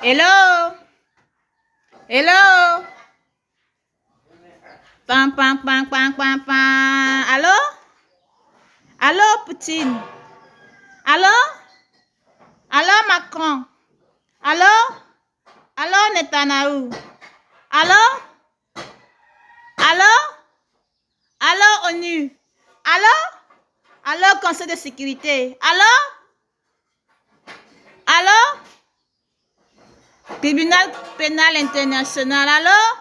Hello? Hello? Pam, pam, pam, pam, pam, pam. Allô? Allô, Poutine? Allô? Allô, Macron? Allô? Allô, Netanyahu? Allô? Allô? Allô, ONU? Allô? Allô, Conseil de sécurité? Allô? Allô? Tribunal pénal international? Allô?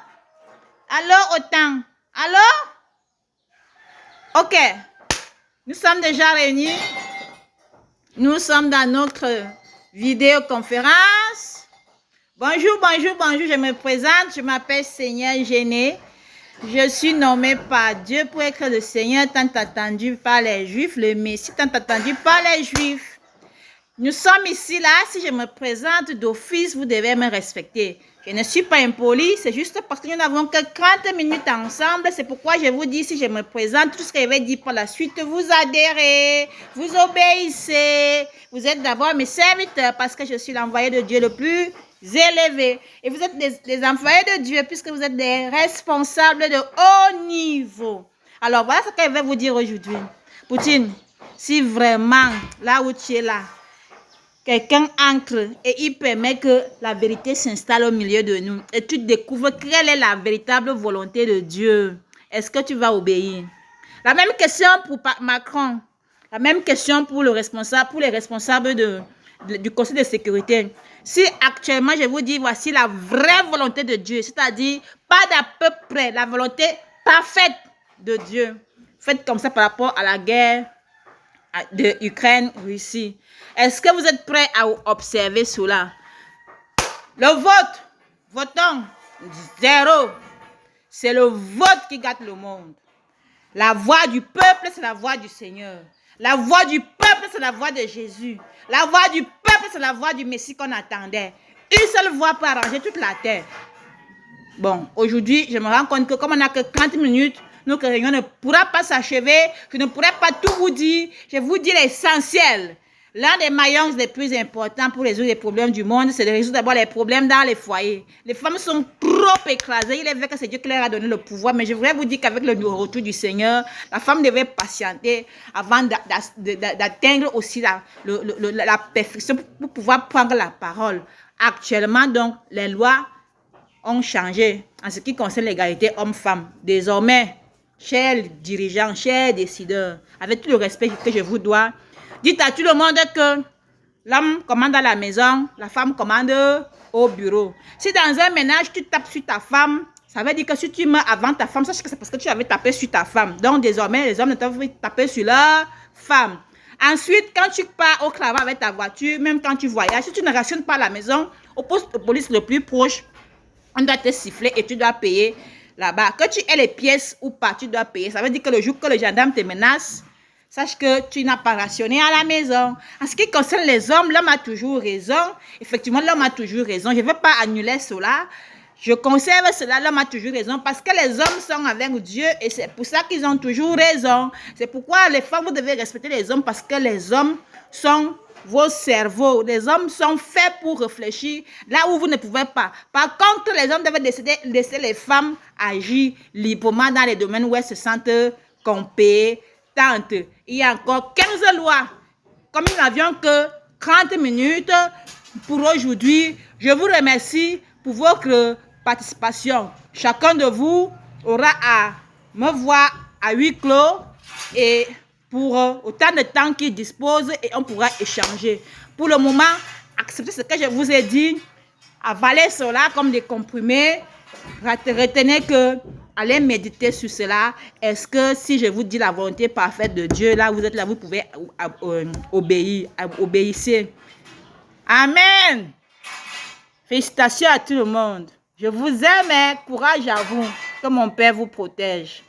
Allô, OTAN? Allô? Ok. Nous sommes déjà réunis. Nous sommes dans notre vidéoconférence. Bonjour, bonjour, bonjour. Je me présente. Je m'appelle Seigneur Géné. Je suis nommé par Dieu pour être le Seigneur tant attendu par les Juifs, le Messie tant attendu par les Juifs. Nous sommes ici, là. Si je me présente d'office, vous devez me respecter. Je ne suis pas impolie, c'est juste parce que nous n'avons que 30 minutes ensemble. C'est pourquoi je vous dis, si je me présente, tout ce que je vais dire par la suite, vous adhérez, vous obéissez. Vous êtes d'abord mes serviteurs parce que je suis l'envoyé de Dieu le plus élevé. Et vous êtes des employés de Dieu puisque vous êtes des responsables de haut niveau. Alors, voilà ce que je vais vous dire aujourd'hui. Poutine, si vraiment, là où tu es là, quelqu'un entre et il permet que la vérité s'installe au milieu de nous et tu découvres quelle est la véritable volonté de Dieu. Est-ce que tu vas obéir? La même question pour Macron. La même question pour les responsables du Conseil de sécurité. Si actuellement je vous dis voici la vraie volonté de Dieu, c'est-à-dire pas d'à peu près, la volonté parfaite de Dieu. Faites comme ça par rapport à la guerre de Ukraine-Russie. Est-ce que vous êtes prêts à observer cela? Le vote, votons, 0. C'est le vote qui gâte le monde. La voix du peuple, c'est la voix du Seigneur. La voix du peuple, c'est la voix de Jésus. La voix du peuple, c'est la voix du Messie qu'on attendait. Une seule voix peut arranger toute la terre. Bon, aujourd'hui, je me rends compte que comme on n'a que 30 minutes, notre réunion ne pourra pas s'achever. Je ne pourrai pas tout vous dire. Je vais vous dire l'essentiel. L'un des maillons les plus importants pour résoudre les problèmes du monde, c'est de résoudre d'abord les problèmes dans les foyers. Les femmes sont trop écrasées. Il est vrai que c'est Dieu qui leur a donné le pouvoir, mais je voudrais vous dire qu'avec le retour du Seigneur, la femme devait patienter avant d'atteindre aussi la perfection pour pouvoir prendre la parole. Actuellement, donc, les lois ont changé en ce qui concerne l'égalité homme-femme. Désormais, chers dirigeants, chers décideurs, avec tout le respect que je vous dois, dites à tout le monde que l'homme commande à la maison, la femme commande au bureau. Si dans un ménage, tu tapes sur ta femme, ça veut dire que si tu meurs avant ta femme, sache que c'est parce que tu avais tapé sur ta femme. Donc désormais, les hommes ne doivent pas taper sur leur femme. Ensuite, quand tu pars au travail avec ta voiture, même quand tu voyages, si tu ne rationnes pas la maison, au poste de police le plus proche, on doit te siffler et tu dois payer là-bas. Que tu aies les pièces ou pas, tu dois payer. Ça veut dire que le jour que le gendarme te menace, sache que tu n'as pas rationné à la maison. En ce qui concerne les hommes, l'homme a toujours raison. Effectivement, l'homme a toujours raison. Je ne veux pas annuler cela. Je conserve cela, l'homme a toujours raison parce que les hommes sont avec Dieu et c'est pour ça qu'ils ont toujours raison. C'est pourquoi les femmes, vous devez respecter les hommes parce que les hommes sont vos cerveaux. Les hommes sont faits pour réfléchir là où vous ne pouvez pas. Par contre, les hommes doivent laisser les femmes agir librement dans les domaines où elles se sentent compétentes. Il y a encore 15 lois. Comme nous n'avions que 30 minutes pour aujourd'hui, je vous remercie pour votre participation. Chacun de vous aura à me voir à huis clos et pour autant de temps qu'il dispose et on pourra échanger. Pour le moment, acceptez ce que je vous ai dit, avalez cela comme des comprimés, retenez que, allez méditer sur cela. Est-ce que si je vous dis la volonté parfaite de Dieu, là vous êtes là, vous pouvez obéir, obéissez. Amen. Félicitations à tout le monde. Je vous aime, courage à vous, que mon Père vous protège.